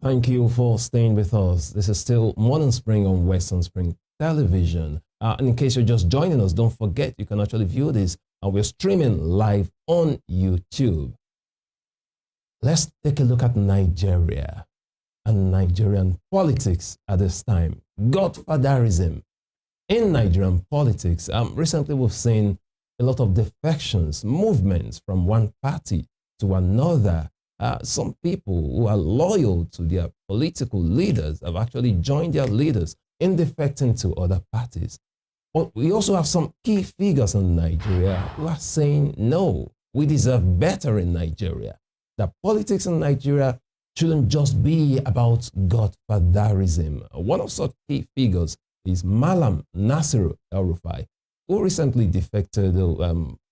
Thank you for staying with us. This is still Morning Spring on Western Spring Television. And in case you're just joining us, don't forget you can actually view this. We're streaming live on YouTube. Let's take a look at Nigeria and Nigerian politics at this time. Godfatherism in Nigerian politics. Recently, we've seen a lot of defections, movements from one party to another. Some people who are loyal to their political leaders have actually joined their leaders in defecting to other parties. But we also have some key figures in Nigeria who are saying, no, we deserve better in Nigeria. That politics in Nigeria shouldn't just be about godfatherism. One of such key figures is Malam Nasiru El-Rufai, who recently defected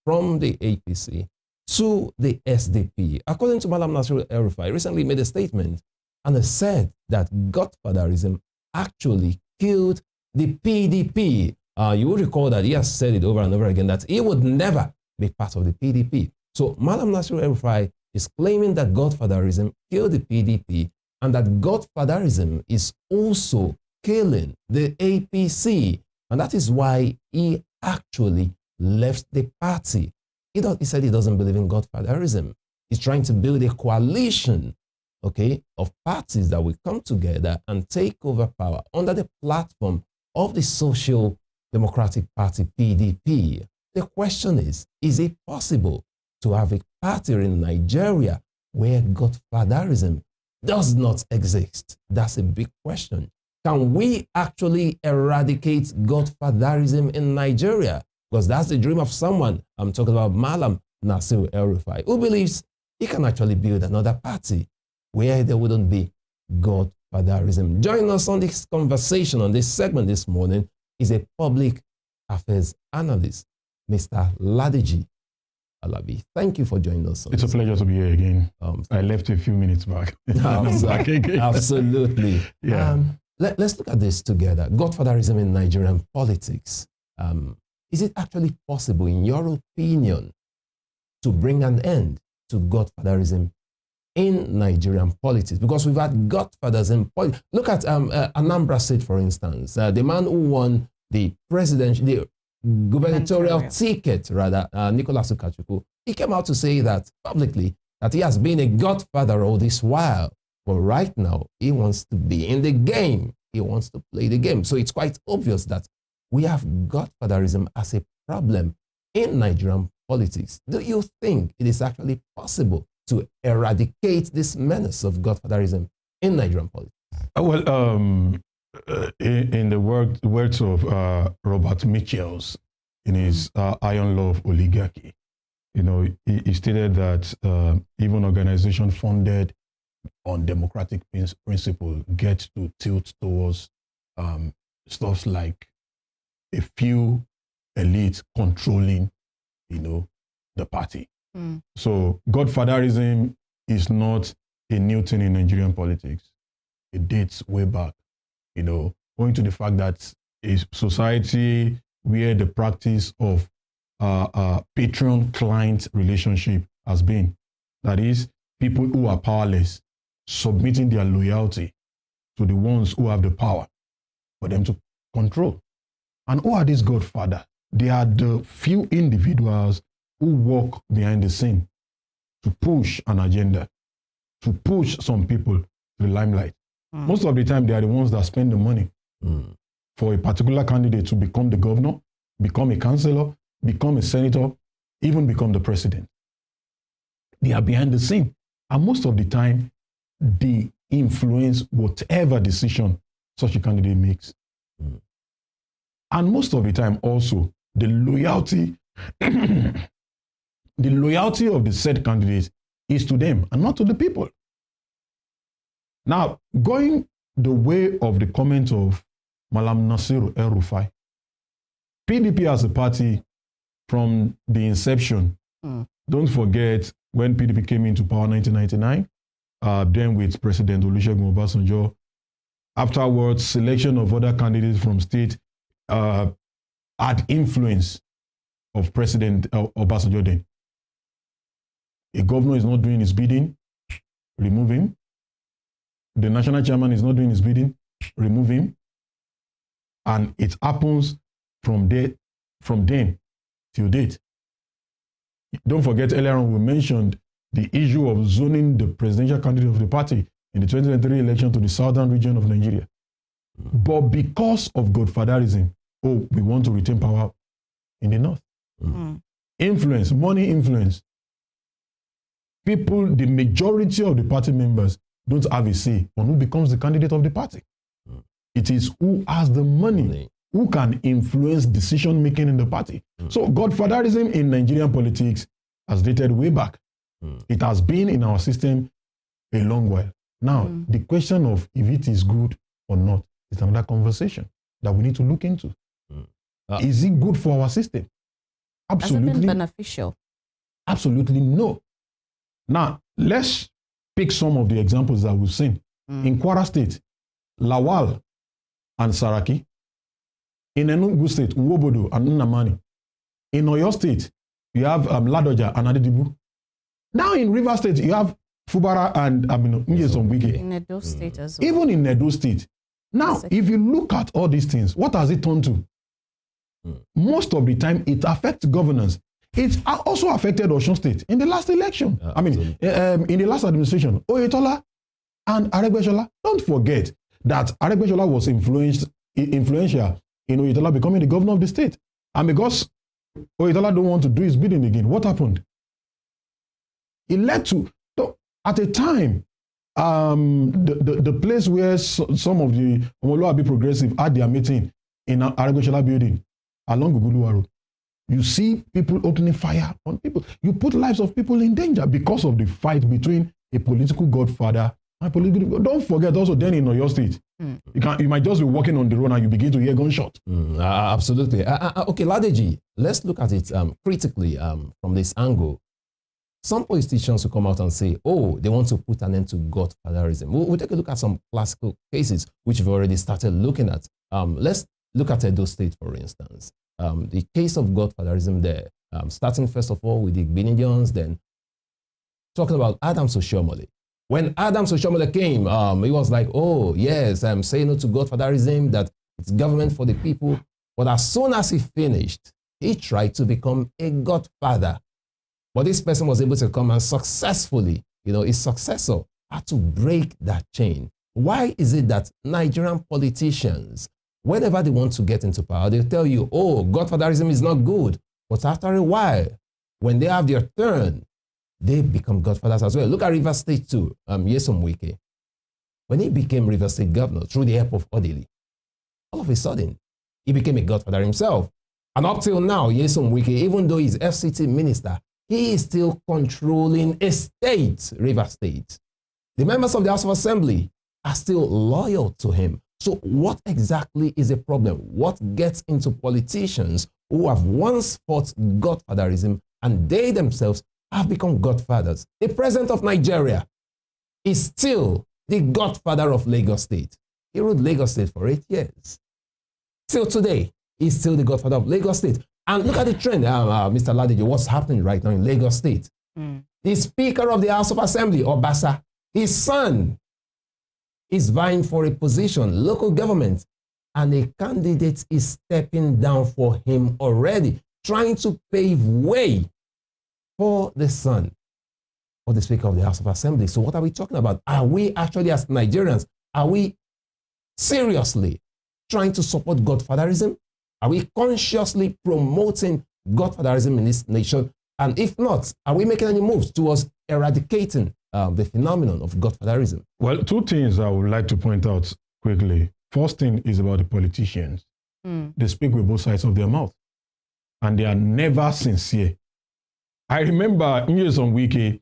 from the APC to the SDP. According to Malam Nasiru El-Rufai, recently made a statement and said that godfatherism actually killed the PDP. You will recall that he has said it over and over again that he would never be part of the PDP. So Malam Nasiru El-Rufai is claiming that godfatherism killed the PDP and that godfatherism is also killing the APC. And that is why he actually left the party. He said he doesn't believe in godfatherism. He's trying to build a coalition, okay, of parties that will come together and take over power under the platform of the Social Democratic Party, PDP. The question is it possible to have a party in Nigeria where godfatherism does not exist? That's a big question. Can we actually eradicate godfatherism in Nigeria? Because that's the dream of someone. I'm talking about Malam Nasiru El-Rufai, who believes he can actually build another party where there wouldn't be godfatherism. Joining us on this conversation, on this segment this morning, is a public affairs analyst, Mr. Ladiji Alabi. Thank you for joining us. It's a pleasure to be here again. I left a few minutes back. Absolutely. Yeah. Let's look at this together. Godfatherism in Nigerian politics. Is it actually possible, in your opinion, to bring an end to godfatherism in Nigerian politics? Because we've had godfathers in politics. Look at Anambra State, for instance. The man who won the gubernatorial ticket, rather, Nicholas Ukachukwu, he came out to say that publicly, that he has been a godfather all this while. But right now, he wants to be in the game. He wants to play the game. So it's quite obvious that we have godfatherism as a problem in Nigerian politics. Do you think it is actually possible to eradicate this menace of godfatherism in Nigerian politics? Well, in the words of Robert Michels in his Iron Law of Oligarchy, you know, he stated that even organizations funded on democratic principle get to tilt towards stuff like a few elites controlling, you know, the party. So godfatherism is not a new thing in Nigerian politics. It dates way back, you know, owing to the fact that a society where the practice of patron-client relationship has been. That is, people who are powerless submitting their loyalty to the ones who have the power for them to control. And who are these godfathers? They are the few individuals who walk behind the scene to push an agenda, to push some people to the limelight. Most of the time, they are the ones that spend the money for a particular candidate to become the governor, become a councillor, become a senator, even become the president. They are behind the scene. And most of the time, they influence whatever decision such a candidate makes. And most of the time also, the loyalty of the said candidate is to them and not to the people. Now, going the way of the comment of Malam Nasiru El-Rufai, PDP as a party from the inception, don't forget when PDP came into power in 1999, then with President Olusegun Obasanjo, afterwards selection of other candidates from state had influence of President Obasanjo then. A governor is not doing his bidding, remove him. the national chairman is not doing his bidding, remove him. And it happens from then till date. Don't forget, earlier on we mentioned the issue of zoning the presidential candidate of the party in the 2023 election to the southern region of Nigeria. But because of godfatherism, we want to retain power in the north. Influence, money influence. People, the majority of the party members don't have a say on who becomes the candidate of the party. It is who has the money, who can influence decision making in the party. So godfatherism in Nigerian politics has dated way back. It has been in our system a long while. Now, the question of if it is good or not is another conversation that we need to look into. Is it good for our system? Absolutely. Has it been beneficial? Absolutely no. Now, let's pick some of the examples that we've seen. In Kwara State, Lawal and Saraki. In Enugu State, Nwobodo and Nnamani. In Oyo State, you have Ladoja and Adedibu. Now in River State, you have Fubara and Nyesom-Wike. In Edo State as well. Even in Edo State. Now, if you look at all these things, what has it turned to? Most of the time, it affects governance. It also affected Osun State in the last election. In the last administration, Oyetola and Aregbesola. Don't forget that Aregbesola was influential in Oyetola becoming the governor of the state. And because Oyetola don't want to do his bidding again, what happened? It led to, at a time, the place where some of the Omoluabi Progressive had their meeting in Aregbesola building along Guguluwa Road. You see people opening fire on people. You put lives of people in danger because of the fight between a political godfather and a political. Don't forget also then in Oyo State, you might just be walking on the road and you begin to hear gunshot. Absolutely. Okay, Ladeji, let's look at it critically from this angle. Some politicians will come out and say, they want to put an end to godfatherism. We'll take a look at some classical cases which we've already started looking at. Let's look at Edo State, for instance. The case of godfatherism there, starting first of all with the Benedians, then talking about Adams Oshiomhole. When Adams Oshiomhole came, he was like, yes, I'm saying no to godfatherism, that it's government for the people. But as soon as he finished, he tried to become a godfather. But this person was able to come and successfully, his successor had to break that chain. Why is it that Nigerian politicians, whenever they want to get into power, they'll tell you, godfatherism is not good. But after a while, when they have their turn, they become godfathers as well. Look at River State too, Nyesom-Wike. When he became River State governor through the help of Odili, all of a sudden, he became a godfather himself. And up till now, Nyesom-Wike, even though he's FCT minister, he is still controlling a state, River State. The members of the House of Assembly are still loyal to him. So what exactly is the problem? What gets into politicians who have once fought godfatherism and they themselves have become godfathers? The president of Nigeria is still the godfather of Lagos State. He ruled Lagos State for 8 years. Till today, he's still the godfather of Lagos State. And look at the trend, Mr. Ladeji, what's happening right now in Lagos State. The Speaker of the House of Assembly, Obasa, his son, is vying for a position, local government, and a candidate is stepping down for him already, trying to pave way for the son of the Speaker of the House of Assembly. So what are we talking about? Are we actually, as Nigerians, are we seriously trying to support godfatherism? Are we consciously promoting godfatherism in this nation? And if not, are we making any moves towards eradicating the phenomenon of godfatherism? Well, two things I would like to point out quickly. First thing is about the politicians. They speak with both sides of their mouth, and they are never sincere. I remember Nyesom-Wike,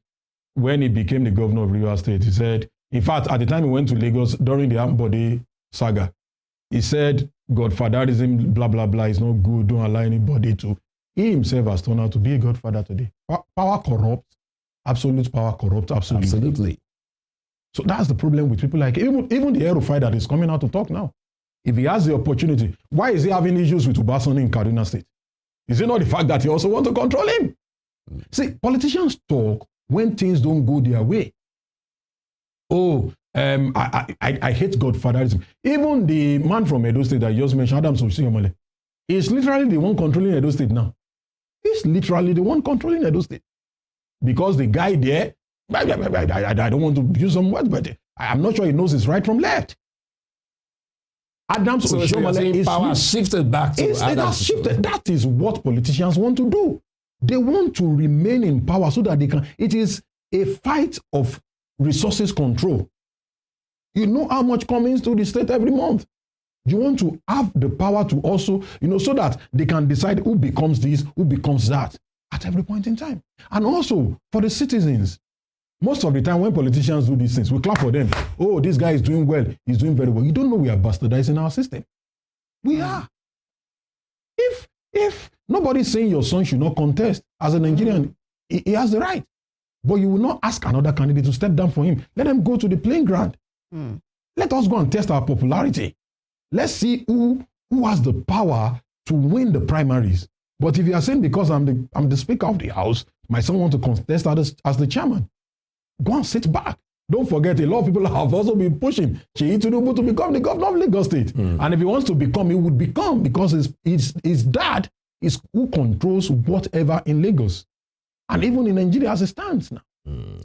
when he became the governor of Rivers State, he said, in fact, at the time he went to Lagos during the Ambode saga, he said, godfatherism, blah, blah, blah, is not good. Don't allow anybody to. He himself has turned out to be a godfather today. Power corrupts. Absolute power corrupts. Absolutely. So that's the problem with people like even the Erufai that is coming out to talk now. If he has the opportunity, why is he having issues with Ubasani in Kaduna State? Is it not the fact that he also wants to control him? See, politicians talk when things don't go their way. I hate godfatherism. Even the man from Edo State that you just mentioned, Adams Oshiomhole, is literally the one controlling Edo State now. He's literally the one controlling Edo State. Because the guy there, I don't want to use some words, but I'm not sure he knows his right from left. Adams Oshiomhole power shifted back to it has shifted. That is what politicians want to do. They want to remain in power so that they can. It is a fight of resources control. You know how much comes to the state every month. You want to have the power to also, so that they can decide who becomes this, who becomes that at every point in time. And also for the citizens, most of the time when politicians do these things, we clap for them. Oh, this guy is doing well. He's doing very well. You don't know we are bastardizing our system. We are. If nobody's saying your son should not contest, as a Nigerian, he has the right. But you will not ask another candidate to step down for him. Let them go to the playing ground. Let us go and test our popularity. Let's see who has the power to win the primaries. But if you are saying because I'm the Speaker of the House, my son wants to contest as the chairman, go and sit back. Don't forget, a lot of people have also been pushing Seyi Tinubu to become the governor of Lagos State. And if he wants to become, he would become, because his dad is who controls whatever in Lagos. And even in Nigeria as it stands now.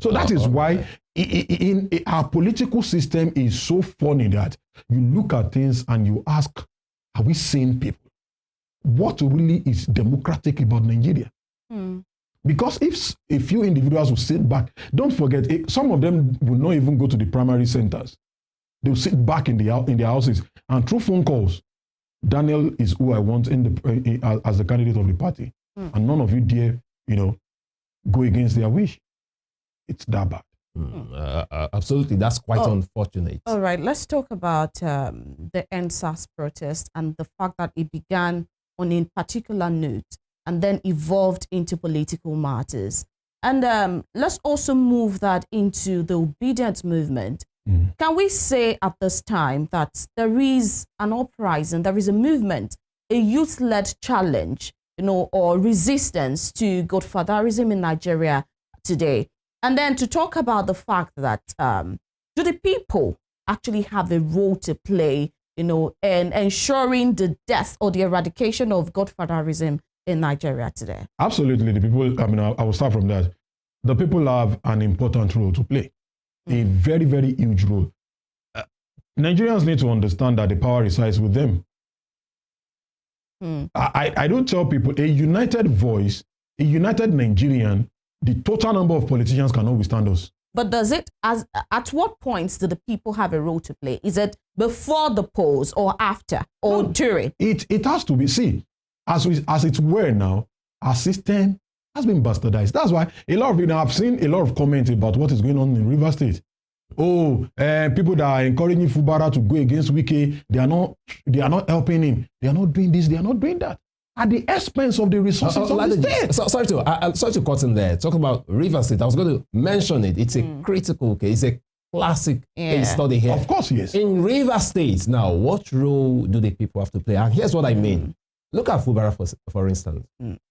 So that is why in our political system is so funny that you look at things and you ask, are we sane people? What really is democratic about Nigeria? Because if a few individuals will sit back, don't forget, some of them will not even go to the primary centers. They'll sit back in their houses, and through phone calls, Daniel is who I want as the candidate of the party. And none of you dare, go against their wish. It's that bad. Absolutely. That's quite unfortunate. All right. Let's talk about the NSAS protest and the fact that it began on a particular note and then evolved into political matters. And let's also move that into the obedience movement. Can we say at this time that there is an uprising, there is a movement, a youth-led challenge, or resistance to Godfatherism in Nigeria today? And then to talk about the fact that do the people actually have a role to play, in ensuring the death or the eradication of Godfatherism in Nigeria today? Absolutely. The people, I will start from that. The people have an important role to play, a very, very huge role. Nigerians need to understand that the power resides with them. I don't tell people, a united voice, a united Nigerian, the total number of politicians cannot withstand us. But does it, at what points do the people have a role to play? Is it before the polls or after or during? It has to be. See, as it were now, our system has been bastardized. That's why a lot of I've seen a lot of comments about what is going on in Rivers State. People that are encouraging Fubara to go against Wike, they are not helping him. They are not doing this. They are not doing that. At the expense of the resources of the state. Sorry to cut in there. Talk about Rivers State. I was going to mention it. It's a critical case. It's a classic case study here. Of course, yes. In Rivers State, now, what role do the people have to play? And here's what I mean. Look at Fubara, for instance.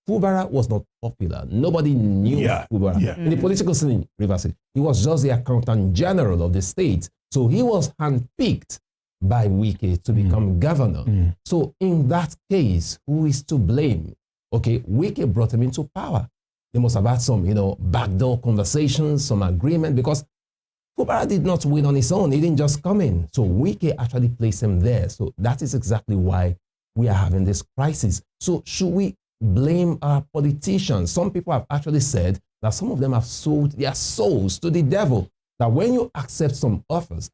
Fubara was not popular. Nobody knew Fubara. In the political scene in Rivers State, he was just the accountant general of the state. So he was handpicked by Wike to become governor. So in that case, who is to blame? Okay, Wike brought him into power. They must have had some, backdoor conversations, some agreement, because Fubara did not win on his own. He didn't just come in. So Wike actually placed him there. So that is exactly why we are having this crisis. So should we blame our politicians? Some people have actually said that some of them have sold their souls to the devil. That when you accept some offers,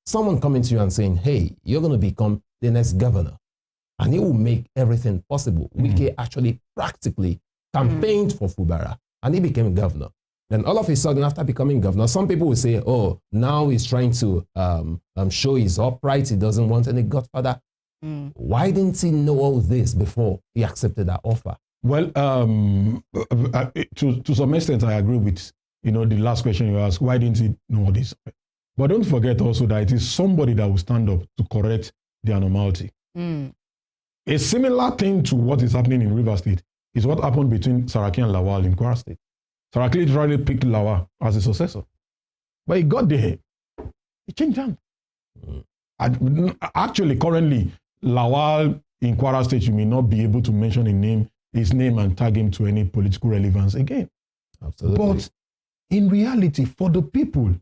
someone coming to you and saying, hey, you're going to become the next governor, and he will make everything possible. Wike actually practically campaigned for Fubara, and he became governor. Then all of a sudden, after becoming governor, some people will say, oh, now he's trying to show he's upright. He doesn't want any godfather. Why didn't he know all this before he accepted that offer? Well, to some extent, I agree with the last question you asked. Why didn't he know all this? But don't forget also that it is somebody that will stand up to correct the anomaly. A similar thing to what is happening in Rivers State is what happened between Saraki and Lawal in Kwara State. Saraki literally picked Lawal as a successor. But he got there. It changed hands. Actually, currently, Lawal in Kwara State, you may not be able to mention his name and tag him to any political relevance again. Absolutely. But in reality, for the people,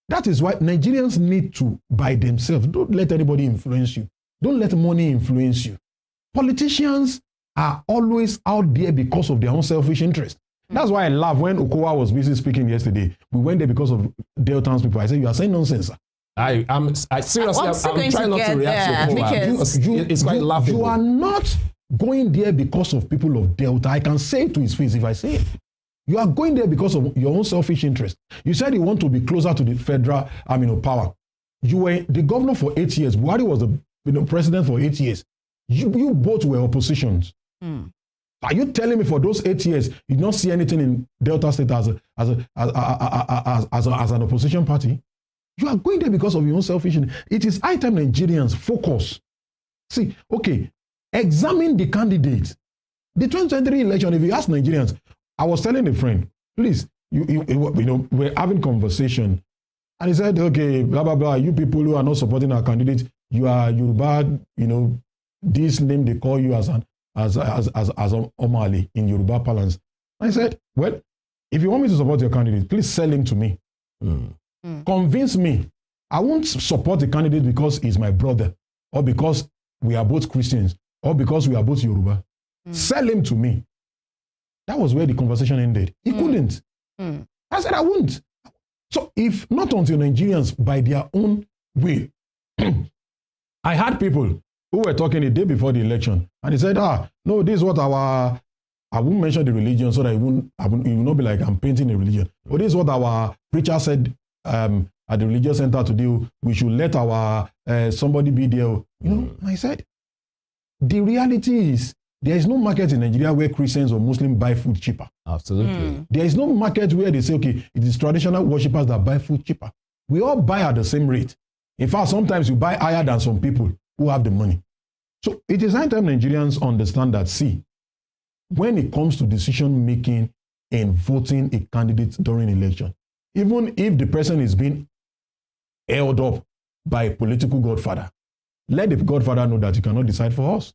that is why Nigerians need to, by themselves, don't let anybody influence you. Don't let money influence you. Politicians are always out there because of their own selfish interest. That's why I laugh when Okowa was busy speaking yesterday. We went there because of Deltans people. I said, you are saying nonsense, sir. I'm seriously, I'm trying not to react to Okowa. It's quite laughable. You are not going there because of people of Delta. I can say it to his face if I say it. You are going there because of your own selfish interest. You said you want to be closer to the federal power. You were the governor for 8 years. Buhari was the president for 8 years. You both were oppositions. Are you telling me for those 8 years you did not see anything in Delta State as an opposition party? You are going there because of your own selfish interest. It is high time Nigerians focus. See, okay, examine the candidates. The 2023 election, if you ask Nigerians, I was telling a friend, please, we're having conversation. And he said, okay, blah, blah, blah, you people who are not supporting our candidate, you are Yoruba, this name they call you as Omali in Yoruba parlance. I said, well, if you want me to support your candidate, please sell him to me. Convince me. I won't support the candidate because he's my brother, or because we are both Christians, or because we are both Yoruba. Sell him to me. That was where the conversation ended. He couldn't. I said, I wouldn't. So if not until Nigerians, by their own will, I had people who were talking the day before the election, and he said, no, this is what I won't mention the religion so that it will not be like I'm painting a religion. But this is what our preacher said at the religious center to do. We should let our somebody be there. I said, the reality is, there is no market in Nigeria where Christians or Muslims buy food cheaper. Absolutely. There is no market where they say, okay, it is traditional worshippers that buy food cheaper. We all buy at the same rate. In fact, sometimes you buy higher than some people who have the money. So it is high time Nigerians understand that, see, when it comes to decision making and voting a candidate during election, even if the person is being held up by a political godfather, let the godfather know that you cannot decide for us.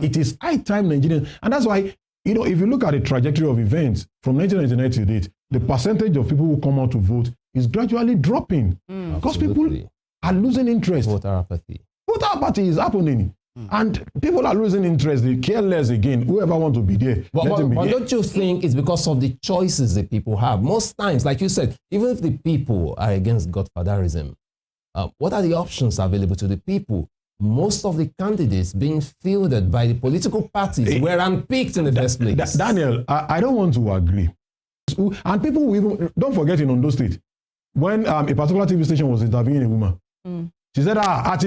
It is high time Nigerians, and that's why, if you look at the trajectory of events from 1999 to date, the percentage of people who come out to vote is gradually dropping because people are losing interest. Voter apathy. Voter apathy is happening, and people are losing interest. They care less again. Whoever wants to be there, let them be there. Don't you think it's because of the choices that people have? Most times, like you said, even if the people are against Godfatherism, what are the options available to the people? Most of the candidates being fielded by the political parties were unpicked in the first place. Daniel, I don't want to agree. And people will even, don't forget in Ondo State, when a particular TV station was interviewing a woman, she said, that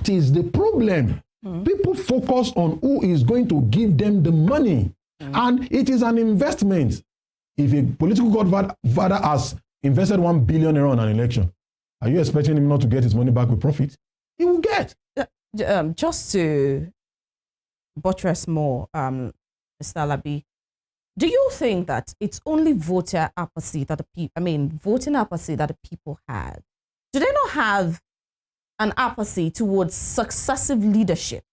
is the problem. People focus on who is going to give them the money. And it is an investment. If a political godfather has invested 1 billion naira on an election, are you expecting him not to get his money back with profit? He will get. Just to buttress more, Mr. Alabi, do you think that it's only voter apathy that voting apathy that the people had? Do they not have an apathy towards successive leadership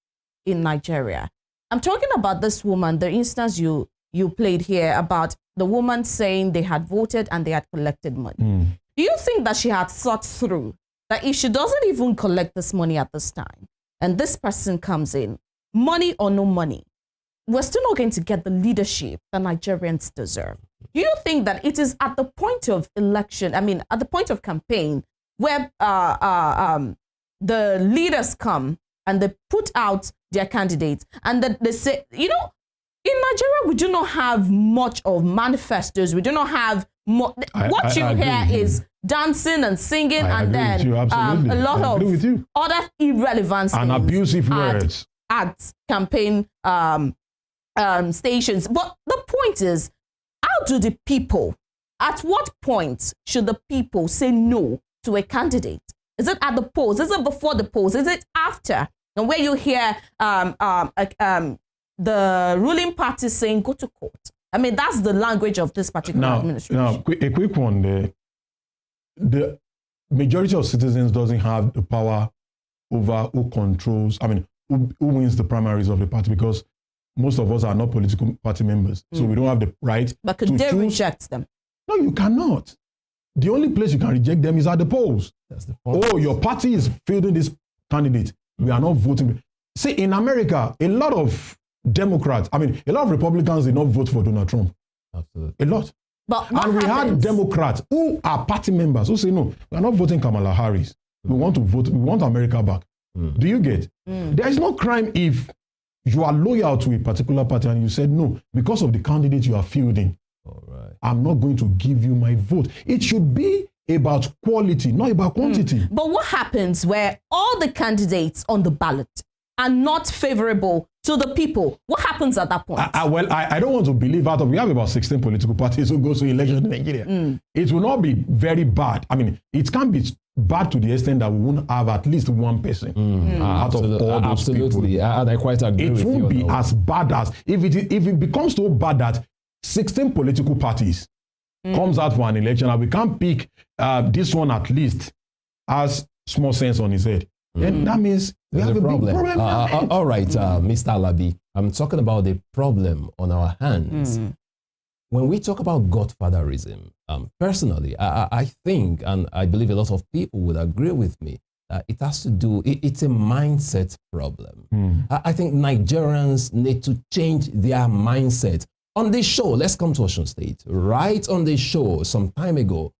in Nigeria? I'm talking about this woman, the instance you played here about the woman saying they had voted and they had collected money. Do you think that she had thought through that if she doesn't even collect this money at this time, and this person comes in, money or no money, we're still not going to get the leadership that Nigerians deserve? Do you think that it is at the point of election, at the point of campaign, where the leaders come and they put out their candidates and that they say, in Nigeria, we do not have much of manifestos. We do not have more. What you hear is dancing and singing, and then a lot of other irrelevant and abusive words at campaign stations. But the point is, how do the people, at what point should the people say no to a candidate? Is it at the polls? Is it before the polls? Is it after? And where you hear the ruling party saying, go to court. I mean, that's the language of this particular administration. Now, a quick one there. The majority of citizens doesn't have the power over who controls, who wins the primaries of the party, because most of us are not political party members. So we don't have the right But could they reject them? No, you cannot. The only place you can reject them is at the polls. That's the point. Oh, your party is fielding this candidate. We are not voting. See, in America, a lot of Democrats, a lot of Republicans did not vote for Donald Trump. Absolutely. A lot. But And we had Democrats who are party members who say, no, we are not voting Kamala Harris. We want to vote, we want America back. Do you get? There is no crime if you are loyal to a particular party and you said, no, because of the candidate you are fielding, All right. I'm not going to give you my vote. It should be about quality, not about quantity. But what happens where all the candidates on the ballot are not favorable to the people? What happens at that point? I don't want to believe out of, we have about 16 political parties who go to election in Nigeria. It will not be very bad. It can be bad to the extent that we won't have at least one person out of all those absolutely. people. I quite agree with you. It won't be as bad as, if it becomes so bad that 16 political parties comes out for an election and we can't pick this one at least has small sense on his head, then that means we have a problem. Big problem. All right, Mr. Alabi, I'm talking about the problem on our hands. When we talk about godfatherism, personally, I think, and I believe a lot of people would agree with me, it has to do, it's a mindset problem. I think Nigerians need to change their mindset. On this show, let's come to Osun State. Right on this show, some time ago,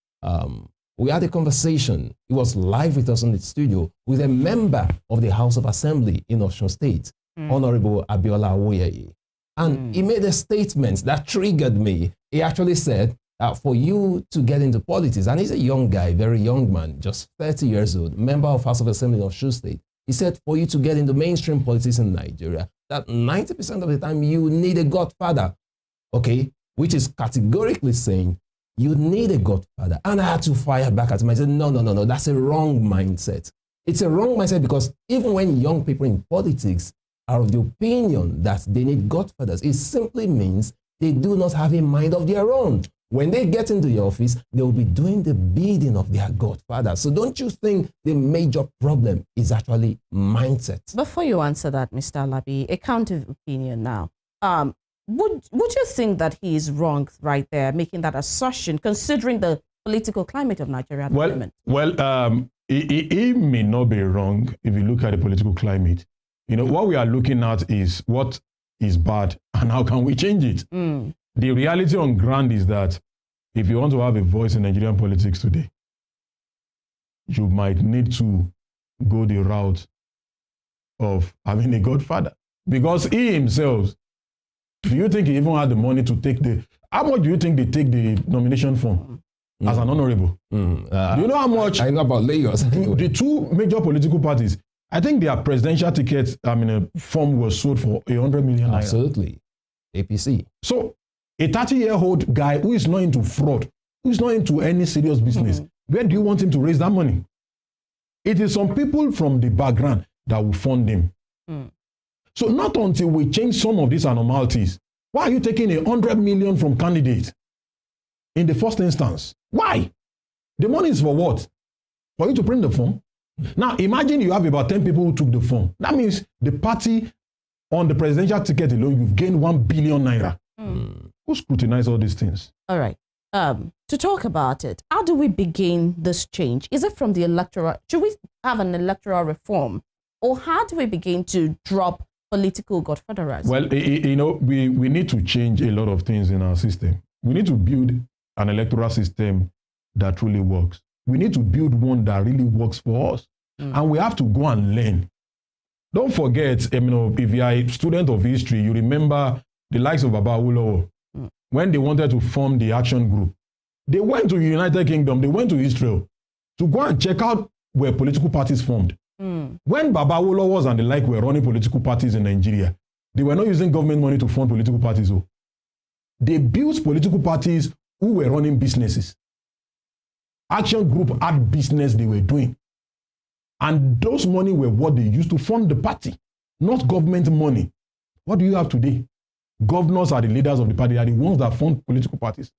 we had a conversation. He was live with us in the studio with a member of the House of Assembly in Osun State, Honorable Abiola Awoyeye. And he made a statement that triggered me. He actually said, for you to get into politics, and he's a young guy, very young man, just 30 years old, member of House of Assembly in Osun State. He said, for you to get into mainstream politics in Nigeria, that 90% of the time you need a godfather. Okay, which is categorically saying you need a godfather. And I had to fire back at him. I said, no, that's a wrong mindset. It's a wrong mindset because even when young people in politics are of the opinion that they need godfathers, it simply means they do not have a mind of their own. When they get into the office, they will be doing the bidding of their godfather. So don't you think the major problem is actually mindset? Before you answer that, Mr. Alabi, a counter opinion now. Would you think that he is wrong right there, making that assertion, considering the political climate of Nigeria at the moment? Well, he may not be wrong if you look at the political climate. What we are looking at is what is bad and how can we change it. The reality on ground is that if you want to have a voice in Nigerian politics today, you might need to go the route of having a godfather. Because he himself, do you think he even had the money to take how much do you think they take the nomination form as an honorable? Do you know how much? I know about Lagos. The two major political parties, I think their presidential tickets, form was sold for 100 million naira. Absolutely. APC. So a 30-year-old guy who is not into fraud, who is not into any serious business, where do you want him to raise that money? It is some people from the background that will fund him. So not until we change some of these anomalies, why are you taking 100 million from candidates in the first instance? Why? The money is for what? For you to print the form? Now imagine you have about 10 people who took the form. That means the party on the presidential ticket alone, you've gained 1 billion naira. Who scrutinize all these things? All right. To talk about it, how do we begin this change? Is it from the electoral? Should we have an electoral reform? Or how do we begin to drop political godfatherism? Well, we need to change a lot of things in our system. We need to build an electoral system that truly works. We need to build one that really works for us. And we have to go and learn. Don't forget, if you are a student of history, you remember the likes of Baba Awolowo. When they wanted to form the action group, they went to the United Kingdom, they went to Israel to go and check out where political parties formed. When Baba Awolowo and the like were running political parties in Nigeria, they were not using government money to fund political parties. They built political parties who were running businesses. Action group had business they were doing. And those money were what they used to fund the party, not government money. What do you have today? Governors are the leaders of the party. They are the ones that fund political parties.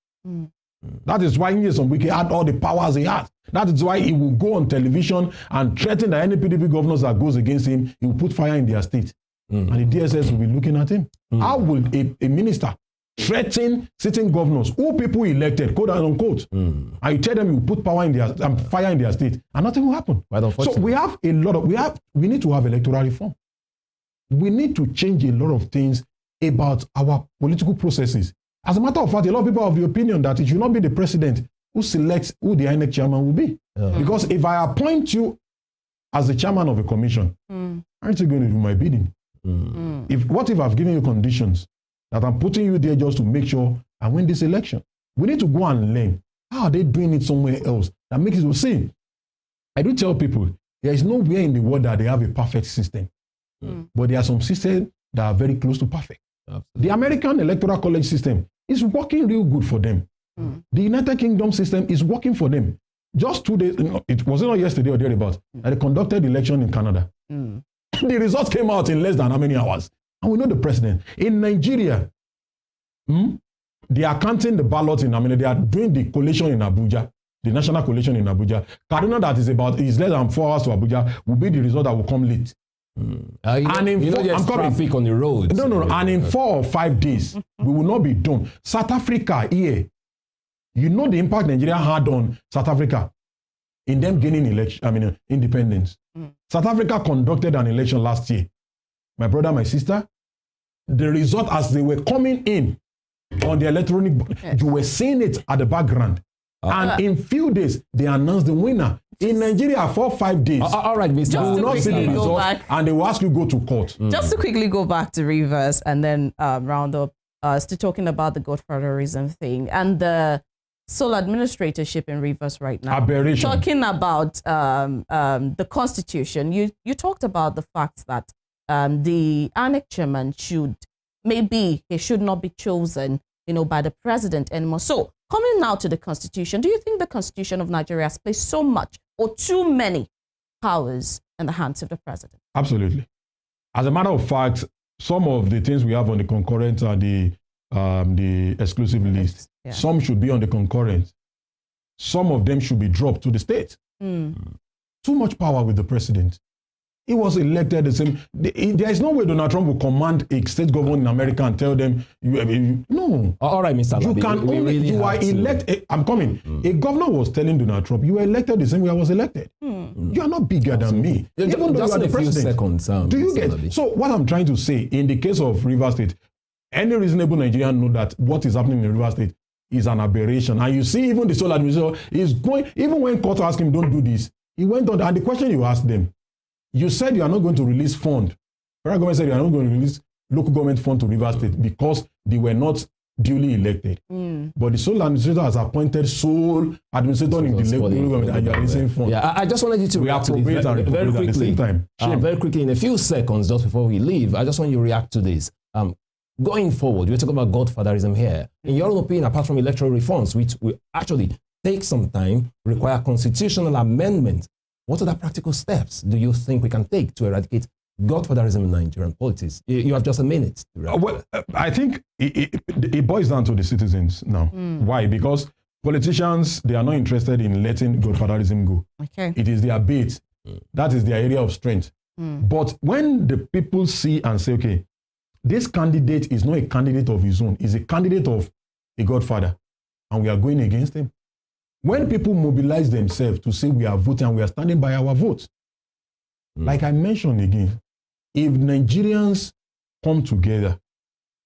That is why Nyesom Wike had all the powers he had. That is why he will go on television and threaten that any PDP governors that goes against him, he will put fire in their state. And the DSS will be looking at him. How will a minister threaten sitting governors who people elected, quote unquote, and you tell them you put power in their fire in their state, and nothing will happen. So we have a lot of we need to have electoral reform. We need to change a lot of things about our political processes. As a matter of fact, a lot of people have the opinion that it should not be the president who selects who the INEC chairman will be. Because if I appoint you as the chairman of a commission, aren't you going to do my bidding? What if I've given you conditions that I'm putting you there just to make sure I win this election? We need to go and learn. How are they doing it somewhere else that makes it see? I do tell people there is nowhere in the world that they have a perfect system. But there are some systems that are very close to perfect. Absolutely. The American Electoral College system is working real good for them. The United Kingdom system is working for them. Just 2 days, it wasn't not yesterday or thereabouts, that they conducted election in Canada. The results came out in less than how many hours? And we know the president. In Nigeria, they are counting the ballots in Amina. They are doing the collation in Abuja, the national collation in Abuja. Kaduna, that is less than 4 hours to Abuja, will be the result that will come late. And there's traffic on the road. No. And in 4 or 5 days, we will not be done. South Africa here, you know the impact Nigeria had on South Africa in them gaining independence. South Africa conducted an election last year. My brother, my sister, the result as they were coming in on the electronic, you were seeing it at the background. And in few days, they announced the winner. In Nigeria, 4 or 5 days. All right, Mr. You will not see the results, and they will ask you to go to court. Just to quickly go back to Rivers and then round up, still talking about the Godfatherism thing and the sole administratorship in Rivers right now. Aberration. Talking about the Constitution, you talked about the fact that the INEC chairman should not be chosen, by the president anymore. So coming now to the Constitution, do you think the Constitution of Nigeria has placed so much or too many powers in the hands of the president? Absolutely. As a matter of fact, some of the things we have on the concurrent are the exclusive list. Yeah. Some should be on the concurrent. Some of them should be dropped to the state. Too much power with the president. He was elected the same. There is no way Donald Trump will command a state government in America and tell them, no. All right, Mr. You can only, you are elected. I'm coming. A governor was telling Donald Trump, you were elected the same way I was elected. You are not bigger than me. Even though you are the president. Do you get? So what I'm trying to say, in the case of Rivers State, any reasonable Nigerian know that what is happening in Rivers State is an aberration. And you see, even the sole administrator is going, even when court asked him, don't do this, he went on. And the question you asked them, you said you are not going to release fund. Federal government said you are not going to release local government fund to Rivers State because they were not duly elected. But the sole administrator has appointed sole administrator in the local government and you are releasing fund. Yeah, I just wanted you to react to this very quickly. At the same time. Very quickly, in a few seconds, just before we leave, I just want you to react to this. Going forward, we're talking about Godfatherism here. In your own opinion, apart from electoral reforms, which will actually take some time, require constitutional amendment, what are the practical steps do you think we can take to eradicate Godfatherism in Nigerian politics? You have just a minute. Well, I think it boils down to the citizens now. Why? Because politicians, they are not interested in letting Godfatherism go. Okay. It is their bait. That is their area of strength. But when the people see and say, okay, this candidate is not a candidate of his own, he's a candidate of a godfather, and we are going against him. When people mobilize themselves to say we are voting and we are standing by our votes, like I mentioned again, if Nigerians come together,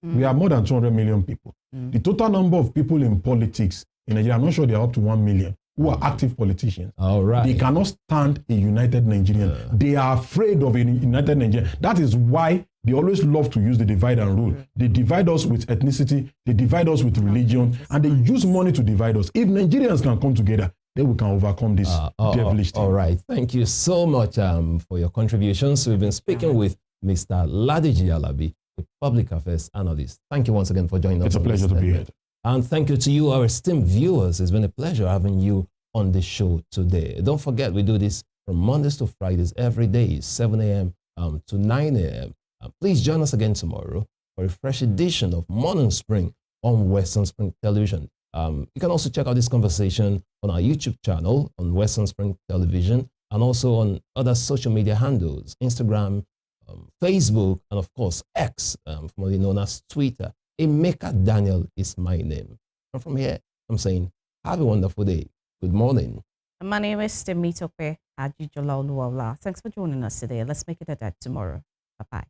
we are more than 200 million people. The total number of people in politics in Nigeria, I'm not sure they are up to 1 million, who are active politicians. All right. They cannot stand a united Nigerian. They are afraid of a united Nigerian. That is why they always love to use the divide and rule. They divide us with ethnicity, they divide us with religion, and they use money to divide us. If Nigerians can come together, then we can overcome this devilish thing. All right. Thank you so much for your contributions. We've been speaking with Mr. Ladiji Alabi, the public affairs analyst. Thank you once again for joining us. It's a pleasure to be here. And thank you to you, our esteemed viewers. It's been a pleasure having you on the show today. Don't forget, we do this from Mondays to Fridays every day, 7 a.m. To 9 a.m. Please join us again tomorrow. for a fresh edition of Morning Spring on Western Spring Television. You can also check out this conversation on our YouTube channel on Western Spring Television and also on other social media handles, Instagram, Facebook, and of course X, formerly known as Twitter. Emeka Daniel is my name. And from here, I'm saying, have a wonderful day. Good morning. My name is Temitope Ajijola Oluwala. Thanks for joining us today. Let's make it a day tomorrow. Bye-bye.